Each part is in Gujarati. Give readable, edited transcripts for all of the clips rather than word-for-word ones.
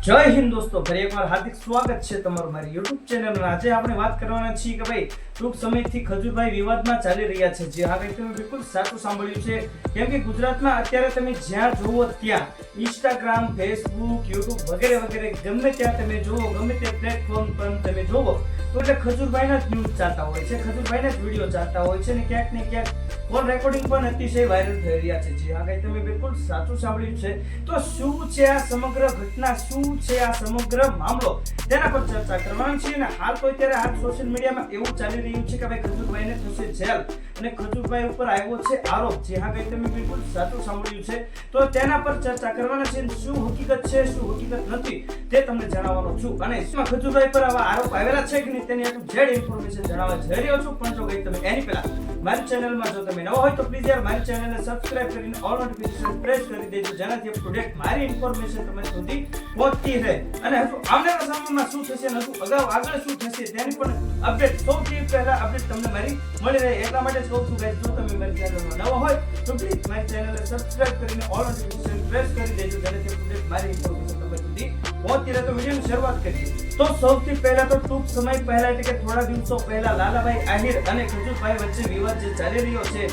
જય હિન્દ દોસ્તો, ફરી એકવાર હાર્દિક સ્વાગત છે તમારું મારી YouTube ચેનલમાં। આજે આપણે વાત કરવાના છીએ કે ભાઈ ટૂંક સમયથી ખજૂરભાઈ વિવાદમાં ચાલી રહ્યા છે। જે હવે તમે બિલકુલ સાચું સાંભળ્યું છે, કેમ કે ગુજરાતમાં અત્યારે તમે જ્યાં જોવો ત્યાં Instagram, Facebook, YouTube વગેરે વગેરે ગમે ત્યાં તમે જોવો, ગમે તે પ્લેટફોર્મ પર તમે જોવો તો એટલે ખજૂરભાઈના જ ન્યૂઝ ચાલતા હોય છે, ખજૂરભાઈના જ વિડીયો ચાલતા હોય છે ને ક્યાંક ને ક્યાંક કોલ રેકોર્ડિંગ પણ અતિશય વાયરલ થઈ રહ્યા છે। જે આગળ તમે બિલકુલ સાચું સાંભળ્યું છે। તો શું છે આ સમગ્ર ઘટના, શું છે આ સમગ્ર મામલો, તેના પર ચર્ચા કરવાની છે। અને હાલ તો અત્યારે હાલ સોશિયલ મીડિયામાં એવું ચાલી રહ્યું છે કે ભાઈ ખજૂરભાઈને થશે જેલ અને ખજૂરભાઈ ઉપર આવ્યો છે આરોપ। જે આગળ તમે બિલકુલ સાચું સાંભળ્યું છે, તો તેના પર ચર્ચા કરવાના છે। શું હકીકત છે, શું હકીકત નથી, તે તમને જણાવવાનો છું। અને ખજૂરભાઈ પર આવા આરોપ આવેલા છે કે નહીં તેની આટલું જેડ ઇન્ફોર્મેશન જણાવવા જઈ રહ્યો છું। પણ જો ગઈ તમે એની પહેલા મારી ચેનલમાં જો તમે નવા હોય તો પ્લીઝ યાર મારી ચેનલને સબસ્ક્રાઇબ કરીને ઓલ નોટિફિકેશન પ્રેસ કરી દેજો, જેનાથી અપ ટુ ડેટ મારી ઇન્ફોર્મેશન તમારી સુધી પહોંચતી રહે। અને આવનારા સમયમાં શું થશે અને અગાઉ આગળ શું થશે તેની પણ અપડેટ સૌથી પહેલા અપડેટ તમને મારી મળી રહે, એટલા માટે જ કહું છું ગાઈસ, જો તમે મારી ચેનલમાં નવા હોય તો પ્લીઝ મારી ચેનલને સબસ્ક્રાઇબ કરીને ઓલ નોટિફિકેશન પ્રેસ કરી દેજો, જેનાથી અપ ટુ ડેટ મારી ઇન્ફોર્મેશન તમારી સુધી પહોંચતી રહે। તો વિડીયોની શરૂઆત કરીએ। તો સૌથી પહેલા તો ટૂંક સમય પહેલા એટલે કે થોડા દિવસો પહેલા લાલાભાઈ આહિર અને ખજૂરભાઈ વચ્ચે વિવાદ જે ચાલી રહ્યો છે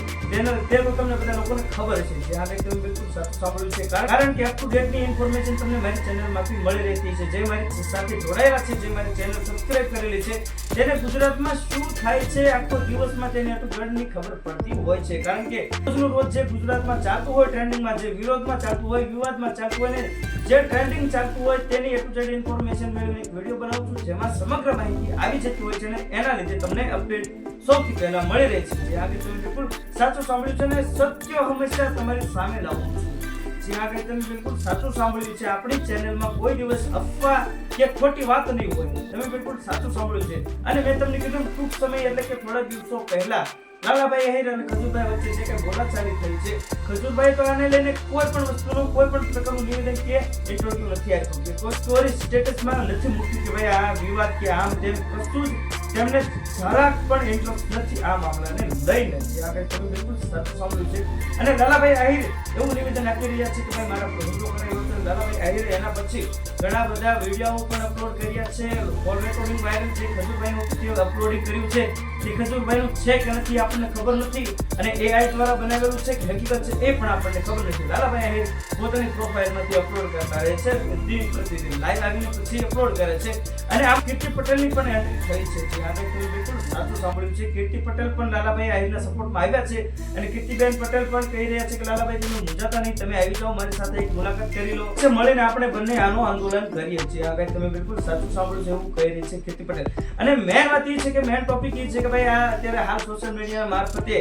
તે તો તમને બધા લોકોને ખબર છે। જે આગળ તમે બિલકુલ સાચું સાંભળ્યું છે, કારણ કે અપ ટુ ડેટ ની ઇન્ફોર્મેશન તમને મારી ચેનલમાંથી મળી રહેતી છે। જે મારી સાથે જોડાયેલા છે, જે મારી ચેનલ સબસ્ક્રાઇબ કરેલી છે, તેને ગુજરાતમાં શું થાય છે આખો દિવસમાં તેની અટુ ગણની ખબર પડતી હોય છે। કારણ કે રોજનું રોજ જે ગુજરાતમાં ચાલતું હોય, ટ્રેન્ડિંગમાં જે વિરોધમાં ચાલતું હોય, વિવાદમાં ચાલતું હોય ને જે ટ્રેન્ડિંગ ચાલતું હોય તેની અટુ જેડ ઇન્ફોર્મેશન મેળવીને વિડીયો બનાવું છું, જેમાં સમગ્ર માહિતી આવી જતી હોય છે અને એના લીધે તમને અપડેટ સૌથી પહેલા મળી રહે છે। જે આગળ તમે બિલકુલ સાચું સાંભળ્યું છે ને સત્ય હંમેશા તમારી સામે લાવવું છે। જે આગળ તમે બિલકુલ સાચું સાંભળ્યું છે, આપણી ચેનલમાં કોઈ દિવસ અફવા કે ખોટી વાત નહીં હોય, તમે બિલકુલ સાચું સાંભળ્યું છે। અને મેં તમને કીધું ટૂંક સમય એટલે કે થોડા દિવસો પહેલા લાલાભાઈ આહિર અને ખજૂરભાઈ વચ્ચે જે કઈ બોલાચાલી થઈ છે, ખજૂરભાઈ તો આને લઈને કોઈ પણ વસ્તુનું કોઈ પણ પ્રકારનું નિવેદન કે ઇન્ટરવ્યુ નથી આપ્યું કે કોઈ સ્ટોરી સ્ટેટસમાં નથી મૂક્યું કે ભાઈ આ વિવાદ કે આમ તેમ, કશું જ તેમને જરાક પણ ઇન્ટરેસ્ટ નથી આ મામલાને લઈને। જે આગળ તમે બિલકુલ સાચું સાંભળ્યું છે। અને લાલાભાઈ આહિર એવું નિવેદન આપી રહ્યા છે કે ભાઈ મારા પર હુમલો કરાયો છે। લાલાભાઈ આહિરે એના પછી ઘણા બધા વિડીયો પણ અપલોડ કર્યા છે, કોલ રેકોર્ડિંગ વાયરલ છે, ખજૂરભાઈનું અપલોડિંગ કર્યું છે, જે ખજૂરભાઈનું છે કે નથી આપણને ખબર નથી, અને AI દ્વારા બનાવેલું છે કે હકીકત છે એ પણ આપણને ખબર નથી। લાલાભાઈ આહિર પોતાની પ્રોફાઇલમાંથી અપલોડ કરતા રહે છે, દિન પ્રતિદિન લાઈવ આવીને પછી અપલોડ કરે છે। અને આ કીર્તિ પટેલની પણ એન્ટ્રી થઈ છે। આગળ તમે બિલકુલ સાચું સાંભળ્યું છે, કીર્તિ પટેલ પણ લાલાભાઈ આહિરના સપોર્ટમાં આવ્યા છે અને કીર્તિબેન પટેલ પણ કહી રહ્યા છે કે લાલાભાઈ તમે મૂંઝાતા નહીં, તમે આવી જાઓ, મારી સાથે એક મુલાકાત કરી લો, મળીને આપણે બંને આનું આંદોલન કરીએ છીએ। આગળ તમે બિલકુલ સાચું સાંભળ્યું છે, એવું કહી રહી છે કીર્તિ પટેલ। અને મેન વાત એ છે કે મેન ટોપિક એ છે કે ભાઈ આ અત્યારે હાલ સોશિયલ મીડિયા મારફતે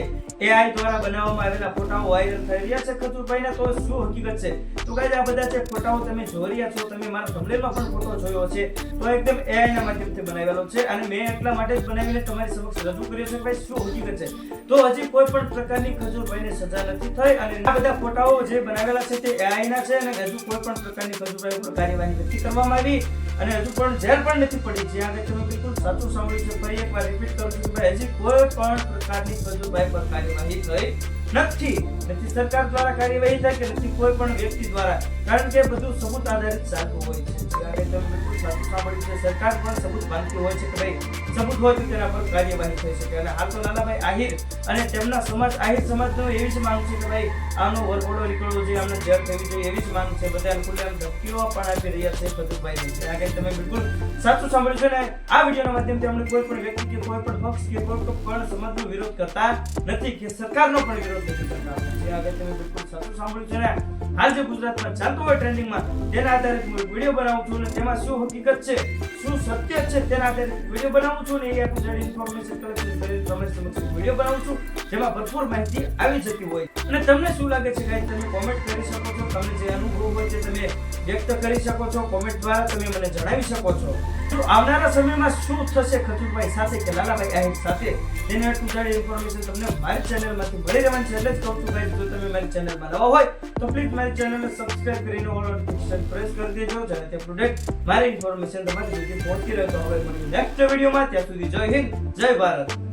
AI દ્વારા બનાવવામાં આવેલા ફોટાઓ વાયરલ થઈ રહ્યા છે ખજૂરભાઈના। તો શું હકીકત છે? તો ગાઈસ આ બધા જે ફોટાઓ તમે જોઈ રહ્યા છો, તમે મારા થંબનેલમાં પણ ફોટો જોયો છે, તો એકદમ AI ના માધ્યમથી બનાવેલો છે અને મેં એટલા માટે જ બનાવીને તમારી સમક્ષ રજૂ કર્યો છે ભાઈ શું હકીકત છે। તો હજી કોઈ પણ પ્રકારની ખજૂરભાઈને સજા નથી થઈ અને આ બધા ફોટાઓ જે બનાવેલા છે તે AI ના છે અને હજુ કોઈ પણ પ્રકારની ખજૂરભાઈ ઉપર કાર્યવાહી નથી કરવામાં આવી અને હજુ પણ જેલ પણ નથી પડી। જે આગળ તમે બિલકુલ સાચું સાંભળ્યું છે, ફરી એકવાર રિપીટ કરું છું કે ભાઈ હજી કોઈ પણ પ્રકારની ખજૂરભાઈ પર કાર્યવાહી થઈ નથી સરકાર દ્વારા કાર્યવાહી થાય કે નથી કોઈ પણ વ્યક્તિ દ્વારા, કારણ કે બધું સબૂત આધારિત ચાલતું હોય છે। આગળ તમે બિલકુલ સાચું સાંભળ્યું છે, સરકાર પણ સબૂત માંગતી હોય છે કે ભાઈ સબૂત હોય તો તેના પર કાર્યવાહી થઈ શકે। અને હાલ તો લાલાભાઈ આહિર અને તેમના સમાજ આહિર સમાજનો એવી જ માંગ છે કે ભાઈ આનો વરઘોડો નીકળવો જોઈએ, આમને જેલ થવી જોઈએ, એવી જ માંગ છે। બધા ખુલ્લેઆમ ધમકીઓ પણ આપી રહ્યા છે ખજૂરભાઈને। આગળ તમે બિલકુલ સાચું સાંભળ્યું છે ને આ વિડીયોના માધ્યમથી અમને કોઈ પણ વ્યક્તિ કે કોઈ પણ પક્ષ કે કોઈ પણ સમાજનો વિરોધ કરતા નથી કે સરકારનો પણ વિરોધ નથી કરતા। જે આગળ તમે બિલકુલ સાચું સાંભળ્યું છે ને હાલ જે ગુજરાતમાં ચાલતું હોય ટ્રેન્ડિંગમાં તેના આધારિત હું વિડીયો બનાવું છું અને તેમાં શું હકીકત છે, શું સત્ય છે તેના આધારિત વિડીયો બનાવું છું ને એ આપણું ઇન્ફોર્મેશન કલેક્શન કરી તમારી સમક્ષ વિડીયો બનાવું છું, જેમાં ભરપૂર માહિતી આવી જતી હોય। અને તમને શું લાગે છે ગાઈસ, તમે કોમેન્ટ કરી શકો છો, તમને જે અનુભવ હોય છે તમે વ્યક્ત કરી શકો છો, કોમેન્ટ દ્વારા તમે મને જણાવી શકો છો। તો આવનારા સમયમાં શું થશે ખજૂરભાઈ સાથે કે લાલાભાઈ આહિર સાથે, તેને ટૂંકાડી ઇન્ફોર્મેશન તમને મારી ચેનલમાંથી મળી રહેવાની છે। એટલે જ કહું છું ગાઈસ, જો તમે મારી ચેનલમાં નવા હોય તો પ્લીઝ મારી ચેનલને સબસ્ક્રાઇબ કરીને ઓલ નોટિફિકેશન પ્રેસ કરી દેજો, જેનાથી અપ ટુ ડેટ મારી ઇન્ફોર્મેશન તમારી સુધી પહોંચતી રહે। તો હવે મળીએ નેક્સ્ટ વિડીયોમાં, ત્યાં સુધી જય હિન્દ, જય ભારત।